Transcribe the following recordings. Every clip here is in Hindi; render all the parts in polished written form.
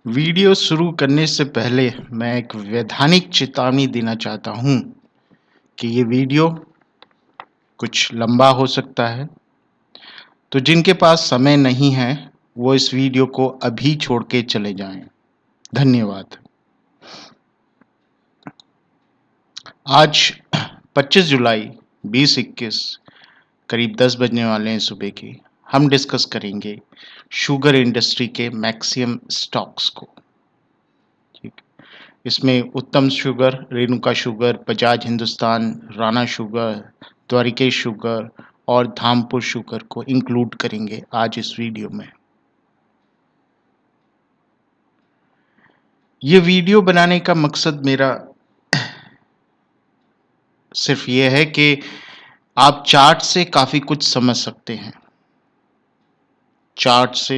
वीडियो शुरू करने से पहले मैं एक वैधानिक चेतावनी देना चाहता हूँ कि ये वीडियो कुछ लंबा हो सकता है, तो जिनके पास समय नहीं है वो इस वीडियो को अभी छोड़ के चले जाएं। धन्यवाद। आज 25 जुलाई 2021 करीब 10 बजने वाले हैं सुबह के। हम डिस्कस करेंगे शुगर इंडस्ट्री के मैक्सिमम स्टॉक्स को। ठीक, इसमें उत्तम sugar, Renuka sugar, Bajaj Hindustan, Rana sugar, Dwarikesh sugar और धामपुर शुगर को इंक्लूड करेंगे आज इस वीडियो में। ये वीडियो बनाने का मकसद मेरा सिर्फ ये है कि आप चार्ट से काफ़ी कुछ समझ सकते हैं। चार्ट से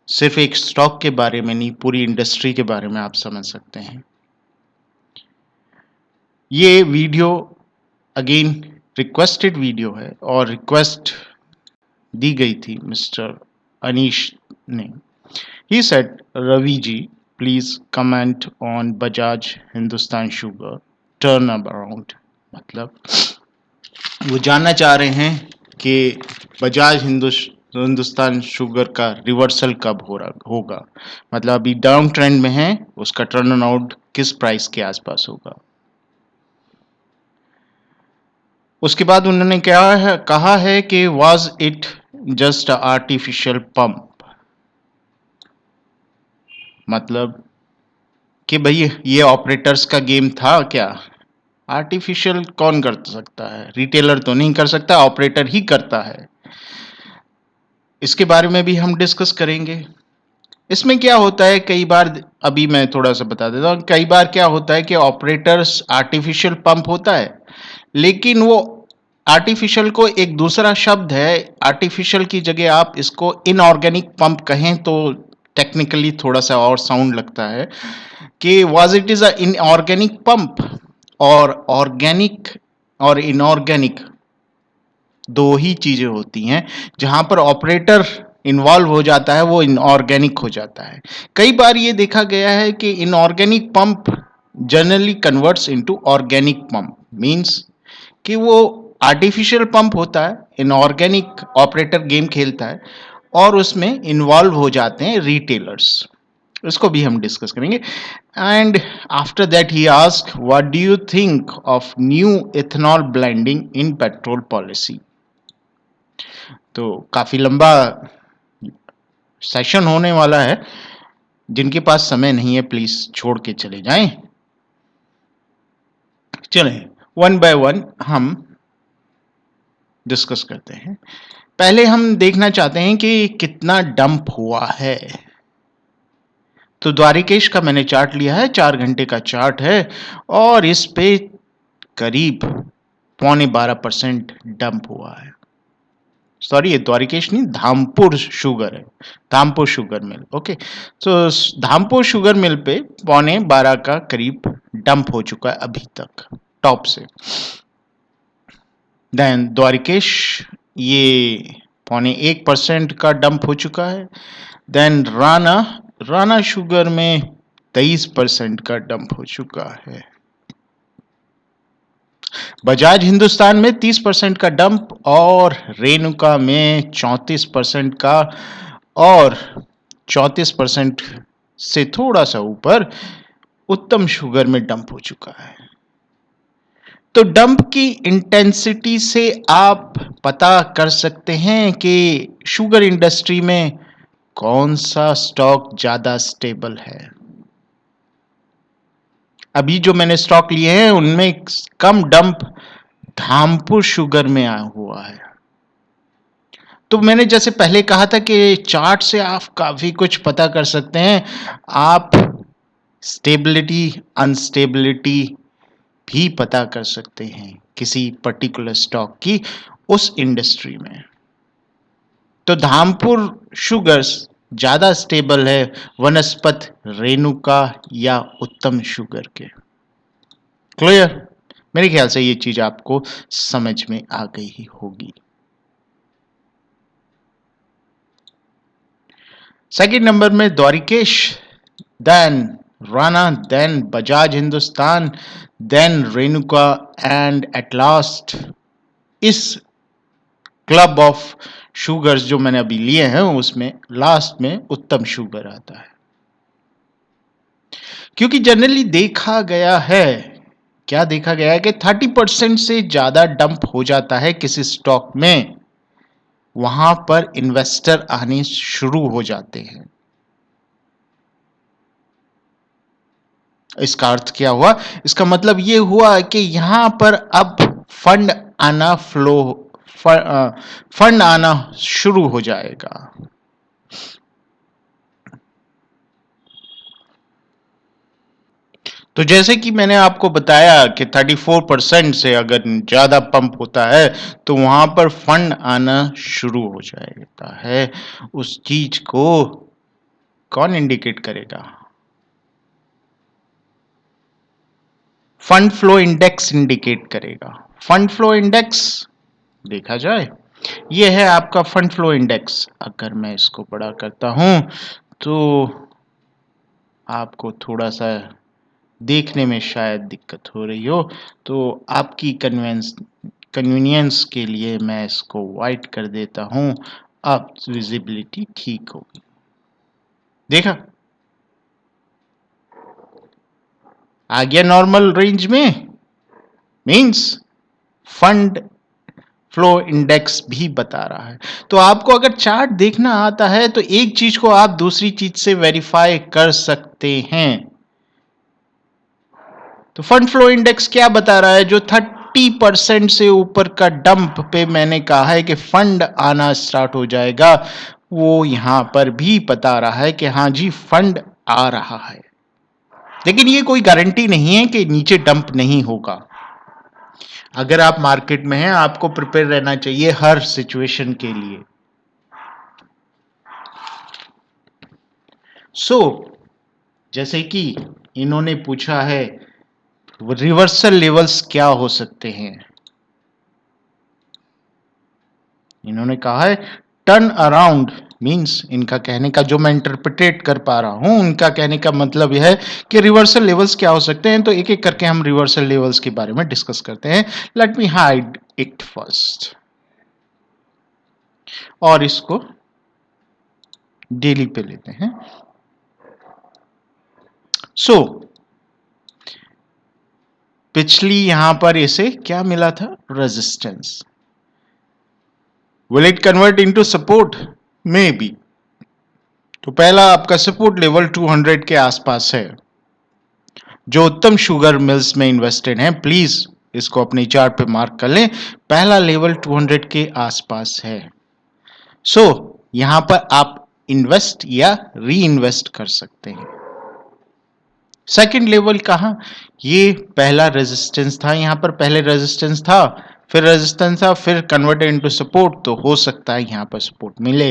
सिर्फ एक स्टॉक के बारे में नहीं, पूरी इंडस्ट्री के बारे में आप समझ सकते हैं। ये वीडियो अगेन रिक्वेस्टेड वीडियो है और रिक्वेस्ट दी गई थी मिस्टर अनीश ने। He said, Ravi ji please comment on Bajaj Hindustan sugar turn around. मतलब वो जानना चाह रहे हैं कि बजाज हिंदुस्तान शुगर का रिवर्सल कब होगा। मतलब अभी डाउन ट्रेंड में है, उसका टर्न अराउंड किस प्राइस के आसपास होगा। उसके बाद उन्होंने कहा है कि was it just artificial pump. मतलब कि भाई ये ऑपरेटर्स का गेम था क्या? आर्टिफिशियल कौन कर सकता है? रिटेलर तो नहीं कर सकता, ऑपरेटर ही करता है। इसके बारे में भी हम डिस्कस करेंगे। इसमें क्या होता है, कई बार, अभी मैं थोड़ा सा बता देता हूँ, कई बार क्या होता है कि ऑपरेटर्स आर्टिफिशियल पंप होता है, लेकिन वो आर्टिफिशियल को एक दूसरा शब्द है, आर्टिफिशियल की जगह आप इसको इनऑर्गेनिक पंप कहें तो टेक्निकली थोड़ा सा और साउंड लगता है कि was it is a inorganic pump. और ऑर्गेनिक और इनऑर्गेनिक दो ही चीजें होती हैं। जहां पर ऑपरेटर इन्वॉल्व हो जाता है वो इनऑर्गेनिक हो जाता है। कई बार ये देखा गया है कि inorganic pump generally converts into organic pump, means कि वो आर्टिफिशियल पंप होता है, इनऑर्गेनिक ऑपरेटर गेम खेलता है और उसमें इन्वॉल्व हो जाते हैं रिटेलर्स। इसको भी हम डिस्कस करेंगे। And after that he ask, what do you think of new ethanol blending in petrol policy. तो काफी लंबा सेशन होने वाला है। जिनके पास समय नहीं है प्लीज छोड़ के चले जाएं। चलें वन बाय वन हम डिस्कस करते हैं। पहले हम देखना चाहते हैं कि कितना डंप हुआ है। तो द्वारिकेश का मैंने चार्ट लिया है, 4 घंटे का चार्ट है और इस पे करीब 12.25% डंप हुआ है। सॉरी, ये द्वारिकेश नहीं, धामपुर शुगर है, धामपुर शुगर मिल। ओके, तो धामपुर शुगर मिल पे 12.25 का करीब डंप हो चुका है अभी तक टॉप से। देन द्वारिकेश ये 0.1% का डंप हो चुका है। देन राणा शुगर में 23% का डंप हो चुका है। बजाज हिंदुस्तान में 30% का डंप और रेणुका में 34% का, और 34% से थोड़ा सा ऊपर उत्तम शुगर में डंप हो चुका है। तो डंप की इंटेंसिटी से आप पता कर सकते हैं कि शुगर इंडस्ट्री में कौन सा स्टॉक ज्यादा स्टेबल है। अभी जो मैंने स्टॉक लिए हैं उनमें कम डंप धामपुर शुगर में आया हुआ है। तो मैंने जैसे पहले कहा था कि चार्ट से आप काफी कुछ पता कर सकते हैं। आप स्टेबिलिटी, अनस्टेबिलिटी भी पता कर सकते हैं किसी पर्टिकुलर स्टॉक की उस इंडस्ट्री में। तो धामपुर शुगर्स ज्यादा स्टेबल है वनस्पत रेणुका या उत्तम शुगर के। क्लियर? मेरे ख्याल से ये चीज आपको समझ में आ गई ही होगी। सेकंड नंबर में Dwarikesh, then Rana, then Bajaj Hindustan, then Renuka and at last इस क्लब ऑफ शुगर्स जो मैंने अभी लिए हैं उसमें लास्ट में उत्तम शुगर आता है। क्योंकि जनरली देखा गया है, क्या देखा गया है कि 30% से ज्यादा डंप हो जाता है किसी स्टॉक में, वहां पर इन्वेस्टर आने शुरू हो जाते हैं। इसका अर्थ क्या हुआ? इसका मतलब यह हुआ कि यहां पर अब फंड आना फंड आना शुरू हो जाएगा। तो जैसे कि मैंने आपको बताया कि 34% से अगर ज्यादा पंप होता है तो वहां पर फंड आना शुरू हो जाता है। उस चीज को कौन इंडिकेट करेगा? फंड फ्लो इंडेक्स इंडिकेट करेगा। फंड फ्लो इंडेक्स देखा जाए, यह है आपका फंड फ्लो इंडेक्स। अगर मैं इसको बड़ा करता हूं तो आपको थोड़ा सा देखने में शायद दिक्कत हो रही हो, तो आपकी कन्वीनियंस के लिए मैं इसको वाइट कर देता हूं। अब विजिबिलिटी ठीक होगी। देखा, आ गया नॉर्मल रेंज में। मींस फंड फ्लो इंडेक्स भी बता रहा है। तो आपको अगर चार्ट देखना आता है तो एक चीज को आप दूसरी चीज से वेरीफाई कर सकते हैं। तो फंड फ्लो इंडेक्स क्या बता रहा है? जो 30% से ऊपर का डंप पे मैंने कहा है कि फंड आना स्टार्ट हो जाएगा, वो यहां पर भी बता रहा है कि हाँ जी फंड आ रहा है। लेकिन ये कोई गारंटी नहीं है कि नीचे डंप नहीं होगा। अगर आप मार्केट में हैं, आपको प्रिपेयर रहना चाहिए हर सिचुएशन के लिए। सो जैसे कि इन्होंने पूछा है रिवर्सल लेवल्स क्या हो सकते हैं। इन्होंने कहा है टर्न अराउंड मींस, इनका कहने का जो मैं इंटरप्रिटेट कर पा रहा हूं, उनका कहने का मतलब यह है कि रिवर्सल लेवल्स क्या हो सकते हैं। तो एक एक करके हम रिवर्सल लेवल्स के बारे में डिस्कस करते हैं। Let me hide it first और इसको डेली पे लेते हैं। सो पिछली यहां पर इसे क्या मिला था? Resistance. Will it convert into support? May be. तो पहला आपका सपोर्ट लेवल 200 के आसपास है। जो उत्तम शुगर मिल्स में इन्वेस्टेड हैं, प्लीज इसको अपने चार्ट पे मार्क कर लें। पहला लेवल 200 के आसपास है। सो यहां पर आप इन्वेस्ट या री इन्वेस्ट कर सकते हैं। सेकंड लेवल कहां? ये पहला रेजिस्टेंस था, यहां पर पहले रेजिस्टेंस था, फिर रेजिस्टेंस था, फिर कन्वर्टेड इनटू सपोर्ट। तो हो सकता है यहां पर सपोर्ट मिले,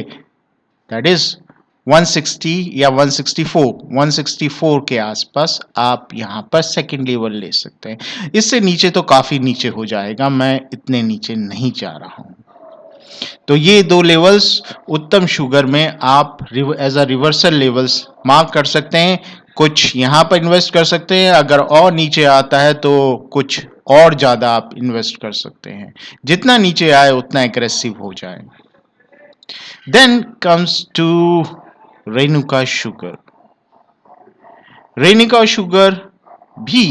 दैट इज 160 या 164 के आसपास आप यहां पर सेकंड लेवल ले सकते हैं। इससे नीचे तो काफी नीचे हो जाएगा, मैं इतने नीचे नहीं जा रहा हूं। तो ये दो लेवल्स उत्तम शुगर में आप as a reversal levels mark कर सकते हैं। कुछ यहां पर इन्वेस्ट कर सकते हैं, अगर और नीचे आता है तो कुछ और ज्यादा आप इन्वेस्ट कर सकते हैं। जितना नीचे आए उतना एग्रेसिव हो जाए। Then comes to Renuka sugar. Renuka sugar भी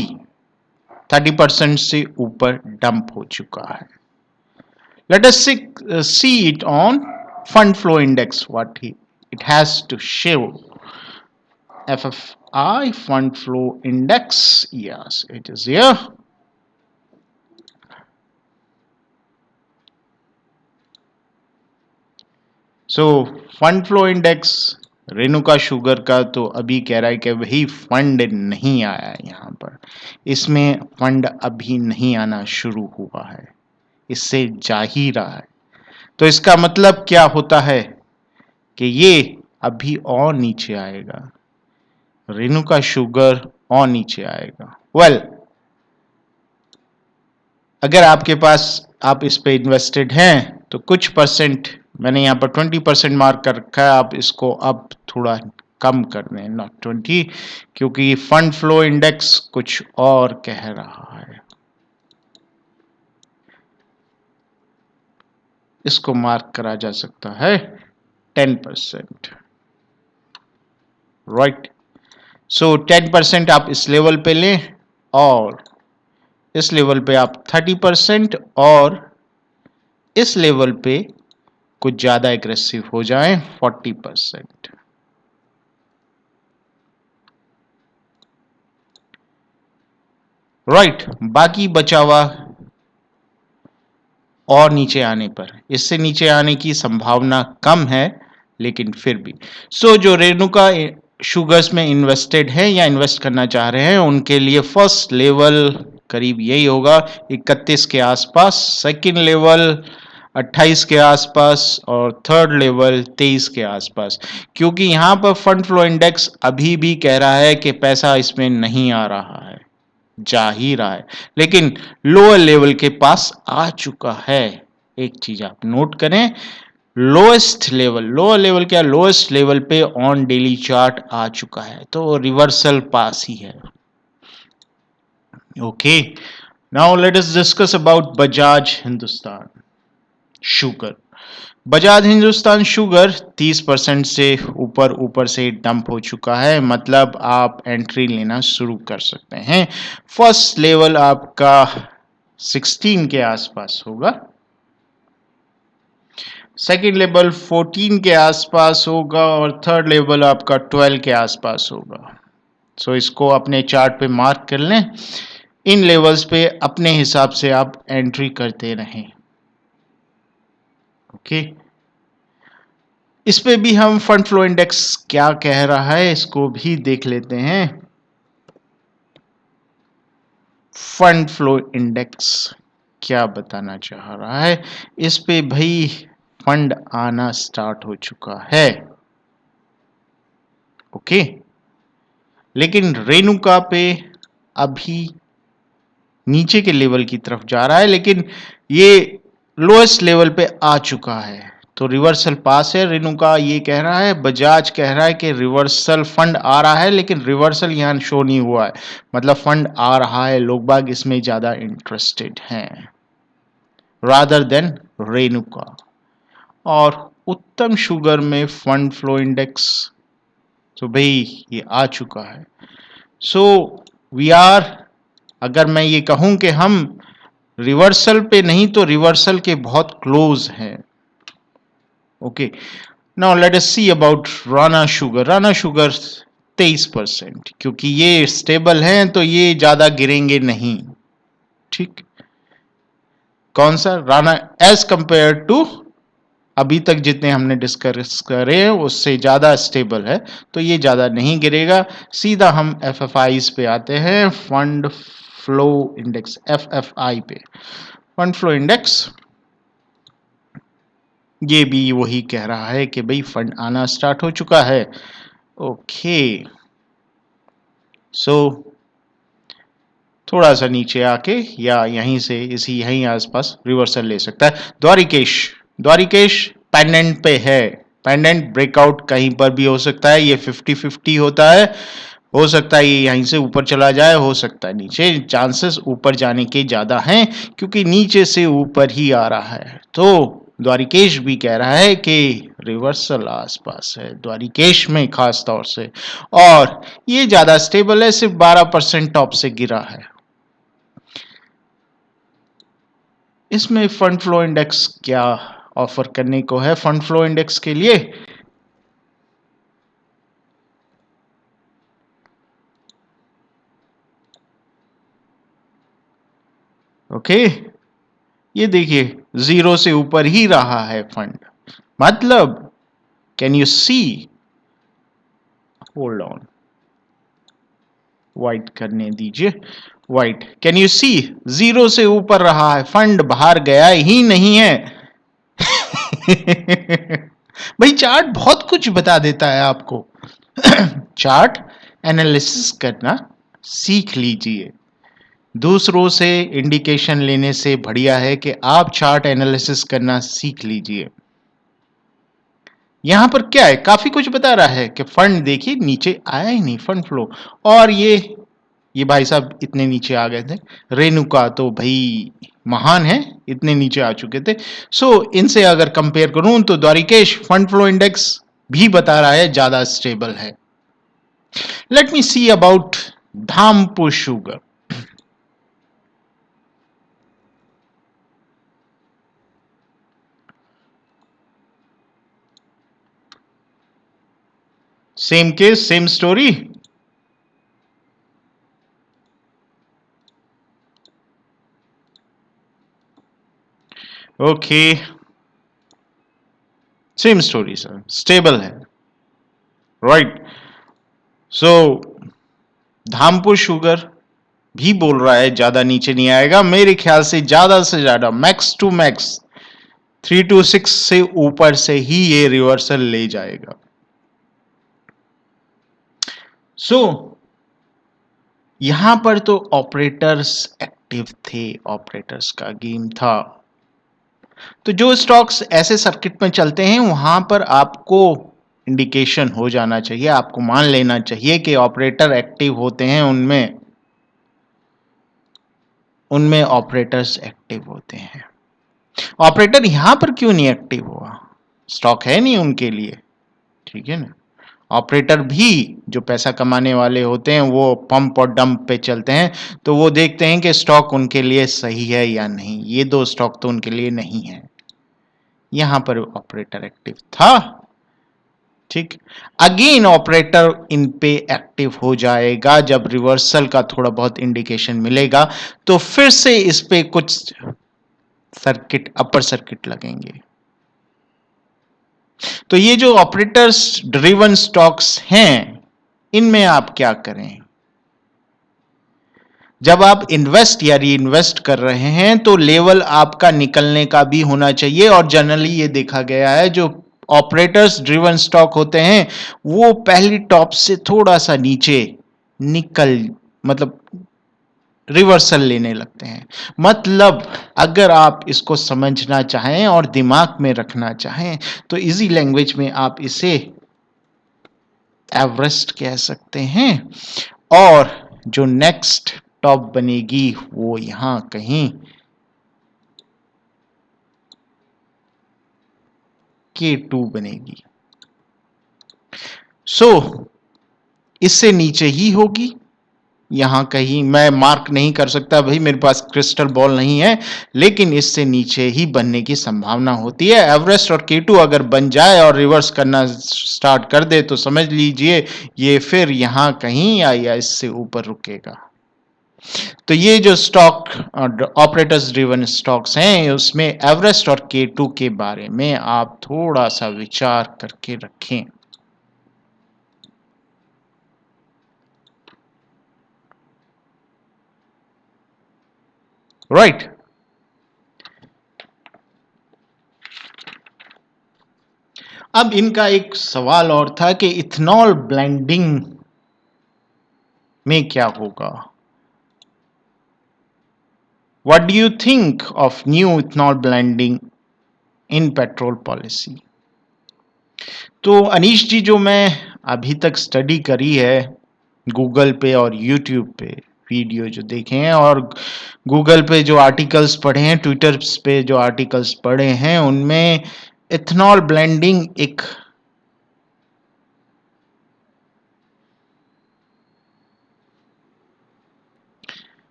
30% से ऊपर डंप हो चुका है। Let us see it on fund flow index, what it has to show. FFI fund flow index, yes, it is here. So fund flow index Renuka sugar का तो अभी कह रहा है कि वही फंड नहीं आया यहां पर, इसमें फंड अभी नहीं आना शुरू हुआ है, इससे जा ही रहा है। तो इसका मतलब क्या होता है कि ये अभी और नीचे आएगा, रेणुका शुगर और नीचे आएगा। वेल अगर आपके पास आप इस पे इन्वेस्टेड हैं तो कुछ परसेंट मैंने यहाँ पर 20% मार्क कर रखा है, आप इसको अब थोड़ा कम कर दें, नॉट 20, क्योंकि फंड फ्लो इंडेक्स कुछ और कह रहा है। इसको मार्क करा जा सकता है 10%, राइट। सो 10% आप इस लेवल पे लें और इस लेवल पे आप 30% और इस लेवल पे कुछ ज्यादा एग्रेसिव हो जाएं 40%। राइट, बाकी बचा हुआ और नीचे आने पर, इससे नीचे आने की संभावना कम है, लेकिन फिर भी जो रेणुका शुगर्स में इन्वेस्टेड है या इन्वेस्ट करना चाह रहे हैं, उनके लिए फर्स्ट लेवल करीब यही होगा 31 के आसपास, सेकंड लेवल 28 के आसपास और थर्ड लेवल 23 के आसपास, क्योंकि यहां पर फंड फ्लो इंडेक्स अभी भी कह रहा है कि पैसा इसमें नहीं आ रहा है, जा ही रहा है, लेकिन लोअर लेवल के पास आ चुका है। एक चीज आप नोट करें, लोएस्ट लेवल, लोअर लेवल क्या, लोएस्ट लेवल पे ऑन डेली चार्ट आ चुका है, तो रिवर्सल पास ही है। Okay, now let us discuss about Bajaj Hindustan sugar. Bajaj Hindustan sugar 30% से ऊपर ऊपर से डंप हो चुका है, मतलब आप एंट्री लेना शुरू कर सकते हैं। फर्स्ट लेवल आपका 16 के आसपास होगा, सेकेंड लेवल 14 के आसपास होगा और थर्ड लेवल आपका 12 के आसपास होगा। इसको अपने चार्ट पे मार्क कर लें, इन लेवल्स पे अपने हिसाब से आप एंट्री करते रहें। ओके, इस पे भी हम फंड फ्लो इंडेक्स क्या कह रहा है इसको भी देख लेते हैं। फंड फ्लो इंडेक्स क्या बताना चाह रहा है, इस पे भाई फंड आना स्टार्ट हो चुका है। ओके, लेकिन रेणुका पे अभी नीचे के लेवल की तरफ जा रहा है, लेकिन ये लोएस्ट लेवल पे आ चुका है, तो रिवर्सल पास है। रेणुका ये कह रहा है, बजाज कह रहा है कि रिवर्सल फंड आ रहा है, लेकिन रिवर्सल यहां शो नहीं हुआ है, मतलब फंड आ रहा है, लोग बाग इसमें ज्यादा इंटरेस्टेड हैं रादर देन रेणुका। और उत्तम शुगर में फंड फ्लो इंडेक्स तो भाई ये आ चुका है। वी आर, अगर मैं ये कहूं कि हम रिवर्सल पे नहीं तो रिवर्सल के बहुत क्लोज हैं। Okay, now let us see about Rana sugar. Rana sugar 23%, क्योंकि ये स्टेबल हैं तो ये ज्यादा गिरेंगे नहीं। ठीक, कौन सा राणा, एज कंपेयर टू अभी तक जितने हमने डिस्कस करे हैं उससे ज्यादा स्टेबल है, तो ये ज्यादा नहीं गिरेगा। सीधा हम एफएफआई पे आते हैं, फंड फ्लो इंडेक्स एफएफआई पे। फंड फ्लो इंडेक्स ये भी वही कह रहा है कि भाई फंड आना स्टार्ट हो चुका है। ओके, सो थोड़ा सा नीचे आके या यहीं से इसी यहीं आसपास रिवर्सल ले सकता है। द्वारिकेश, द्वारिकेश पेंडेंट पे है, पेंडेंट ब्रेकआउट कहीं पर भी हो सकता है, ये 50-50 होता है, हो सकता है ये यहीं से ऊपर चला जाए, हो सकता है नीचे, चांसेस ऊपर जाने के ज्यादा हैं क्योंकि नीचे से ऊपर ही आ रहा है। तो द्वारिकेश भी कह रहा है कि रिवर्सल आसपास है, द्वारिकेश में खास तौर से, और ये ज्यादा स्टेबल है, सिर्फ 12% टॉप से गिरा है। इसमें फंड फ्लो इंडेक्स क्या ऑफर करने को है फंड फ्लो इंडेक्स के लिए? ओके, ये देखिए जीरो से ऊपर ही रहा है फंड, मतलब can you see, hold on, wait करने दीजिए, wait, can you see, zero से ऊपर रहा है, फंड बाहर गया ही नहीं है। भाई चार्ट बहुत कुछ बता देता है आपको। चार्ट एनालिसिस करना सीख लीजिए, दूसरों से इंडिकेशन लेने से बढ़िया है कि आप चार्ट एनालिसिस करना सीख लीजिए। यहां पर क्या है, काफी कुछ बता रहा है कि फंड देखिए नीचे आया ही नहीं, फंड फ्लो। और ये भाई साहब इतने नीचे आ गए थे। रेणुका तो भाई महान है, इतने नीचे आ चुके थे। सो इनसे अगर कंपेयर करूं तो द्वारिकेश फंड फ्लो इंडेक्स भी बता रहा है ज्यादा स्टेबल है। Let me see about Dhampur sugar. Same case, same story. Okay, same story sir, stable है। राइट। सो धामपुर शुगर भी बोल रहा है ज्यादा नीचे नहीं आएगा, मेरे ख्याल से ज्यादा मैक्स टू मैक्स 3 to 6 से ऊपर से ही ये रिवर्सल ले जाएगा। सो यहां पर तो ऑपरेटर्स एक्टिव थे, ऑपरेटर्स का गेम था। तो जो स्टॉक्स ऐसे सर्किट में चलते हैं वहां पर आपको इंडिकेशन हो जाना चाहिए, आपको मान लेना चाहिए कि ऑपरेटर एक्टिव होते हैं, उनमें उनमें ऑपरेटर्स एक्टिव होते हैं। ऑपरेटर यहां पर क्यों नहीं एक्टिव हुआ? स्टॉक है नहीं उनके लिए, ठीक है ना। ऑपरेटर भी जो पैसा कमाने वाले होते हैं वो पंप और डंप पे चलते हैं, तो वो देखते हैं कि स्टॉक उनके लिए सही है या नहीं। ये दो स्टॉक तो उनके लिए नहीं है। यहां पर ऑपरेटर एक्टिव था, ठीक। अगेन ऑपरेटर इन पे एक्टिव हो जाएगा जब रिवर्सल का थोड़ा बहुत इंडिकेशन मिलेगा, तो फिर से इस पे कुछ सर्किट, अपर सर्किट लगेंगे। तो ये जो ऑपरेटर्स ड्रिवन स्टॉक्स हैं, इनमें आप क्या करें? जब आप इन्वेस्ट या री इन्वेस्ट कर रहे हैं तो लेवल आपका निकलने का भी होना चाहिए। और जनरली ये देखा गया है जो ऑपरेटर्स ड्रिवन स्टॉक होते हैं वो पहली टॉप से थोड़ा सा नीचे निकल, मतलब रिवर्सल लेने लगते हैं। मतलब अगर आप इसको समझना चाहें और दिमाग में रखना चाहें तो इजी लैंग्वेज में आप इसे एवरेस्ट कह सकते हैं। और जो नेक्स्ट टॉप बनेगी वो यहां कहीं K2 बनेगी। सो इससे नीचे ही होगी, यहां कहीं मैं मार्क नहीं कर सकता भाई, मेरे पास क्रिस्टल बॉल नहीं है, लेकिन इससे नीचे ही बनने की संभावना होती है। एवरेस्ट और K2 अगर बन जाए और रिवर्स करना स्टार्ट कर दे तो समझ लीजिए ये फिर यहां कहीं या इससे ऊपर रुकेगा। तो ये जो स्टॉक ऑपरेटर्स ड्रिवन स्टॉक्स हैं उसमें एवरेस्ट और K2 के बारे में आप थोड़ा सा विचार करके रखें। राइट। अब इनका एक सवाल और था कि इथेनॉल ब्लेंडिंग में क्या होगा। What do you think of new ethanol blending in petrol policy? तो अनीश जी, जो मैं अभी तक स्टडी करी है गूगल पे और यूट्यूब पे, वीडियो जो देखे हैं और गूगल पे जो आर्टिकल्स पढ़े हैं, ट्विटर पे जो आर्टिकल्स पढ़े हैं, उनमें इथेनॉल ब्लेंडिंग एक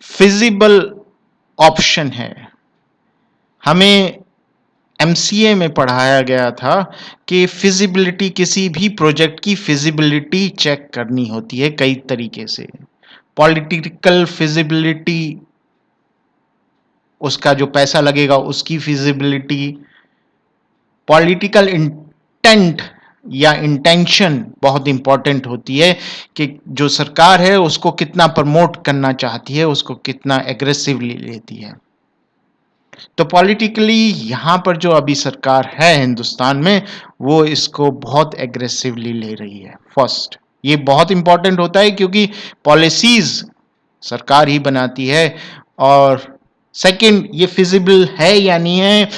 फिजिबल ऑप्शन है। हमें एमसीए में पढ़ाया गया था कि फिजिबिलिटी, किसी भी प्रोजेक्ट की फिजिबिलिटी चेक करनी होती है कई तरीके से। पॉलिटिकल फिजिबिलिटी, उसका जो पैसा लगेगा उसकी फिजिबिलिटी, पॉलिटिकल इंटेंट या इंटेंशन बहुत इंपॉर्टेंट होती है कि जो सरकार है उसको कितना प्रमोट करना चाहती है, उसको कितना एग्रेसिवली लेती है। तो पॉलिटिकली यहां पर जो अभी सरकार है हिंदुस्तान में, वो इसको बहुत एग्रेसिवली ले रही है। फर्स्ट, ये बहुत इंपॉर्टेंट होता है क्योंकि पॉलिसीज सरकार ही बनाती है। और सेकंड, ये फिजिबल है या नहीं है,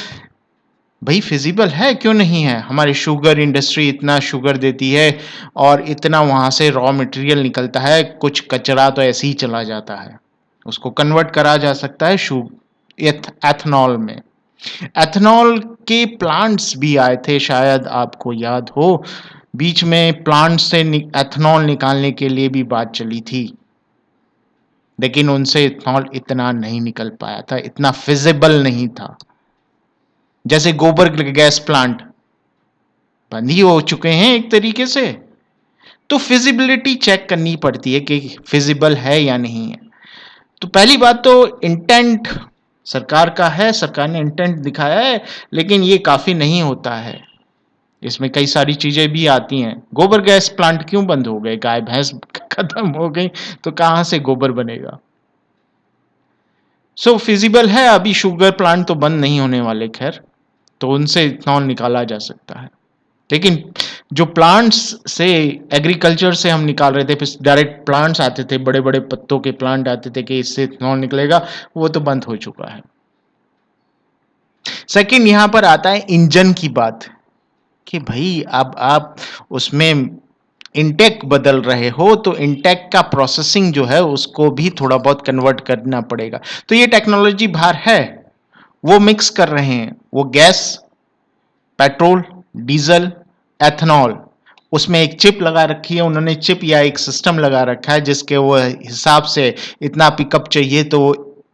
भाई फिजिबल है, क्यों नहीं है? हमारी शुगर इंडस्ट्री इतना शुगर देती है और इतना वहां से रॉ मटेरियल निकलता है, कुछ कचरा तो ऐसे ही चला जाता है, उसको कन्वर्ट करा जा सकता है एथनॉल में। एथनॉल के प्लांट्स भी आए थे, शायद आपको याद हो, बीच में प्लांट से एथनॉल निकालने के लिए भी बात चली थी, लेकिन उनसे इथनॉल इतना नहीं निकल पाया था, इतना फिजिबल नहीं था। जैसे गोबर गैस प्लांट बंद ही हो चुके हैं एक तरीके से, तो फिजिबिलिटी चेक करनी पड़ती है कि फिजिबल है या नहीं है। तो पहली बात तो इंटेंट सरकार का है, सरकार ने इंटेंट दिखाया है, लेकिन ये काफी नहीं होता है, इसमें कई सारी चीजें भी आती हैं। गोबर गैस प्लांट क्यों बंद हो गए? गाय भैंस खत्म हो गई तो कहां से गोबर बनेगा? सो फिजिबल है, अभी शुगर प्लांट तो बंद नहीं होने वाले, खैर, तो उनसे इथनॉल निकाला जा सकता है। लेकिन जो प्लांट्स से, एग्रीकल्चर से हम निकाल रहे थे, फिर डायरेक्ट प्लांट्स आते थे, बड़े बड़े पत्तों के प्लांट आते थे कि इससे इथनॉल निकलेगा, वो तो बंद हो चुका है। सेकंड, यहां पर आता है इंजन की बात, कि भाई अब आप उसमें इंटेक बदल रहे हो, तो इंटेक का प्रोसेसिंग जो है उसको भी थोड़ा बहुत कन्वर्ट करना पड़ेगा। तो ये टेक्नोलॉजी बाहर है, वो मिक्स कर रहे हैं, वो गैस, पेट्रोल, डीजल, एथनॉल, उसमें एक चिप लगा रखी है उन्होंने, चिप या एक सिस्टम लगा रखा है जिसके वो हिसाब से इतना पिकअप चाहिए तो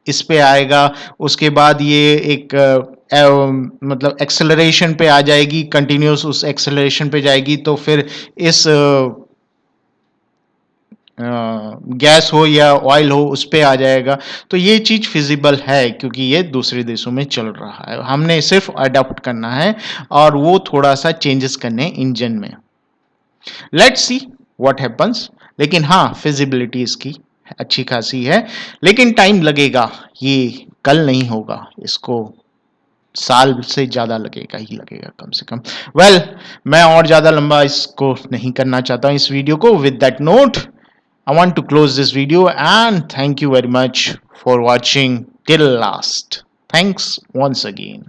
इस पे आएगा। उसके बाद ये एक मतलब एक्सेलरेशन पे आ जाएगी, कंटिन्यूस उस एक्सेलरेशन पे जाएगी, तो फिर इस गैस हो या ऑयल हो उस पे आ जाएगा। तो ये चीज फिजिबल है क्योंकि ये दूसरे देशों में चल रहा है, हमने सिर्फ अडॉप्ट करना है और वो थोड़ा सा चेंजेस करने इंजन में। Let's see what happens. लेकिन हाँ, फिजिबिलिटी इसकी अच्छी खासी है, लेकिन टाइम लगेगा, ये कल नहीं होगा, इसको साल से ज्यादा लगेगा ही लगेगा कम से कम। वेल, मैं और ज्यादा लंबा इसको नहीं करना चाहता हूं इस वीडियो को। With that note, I want to close this video and thank you very much for watching till last. Thanks once again.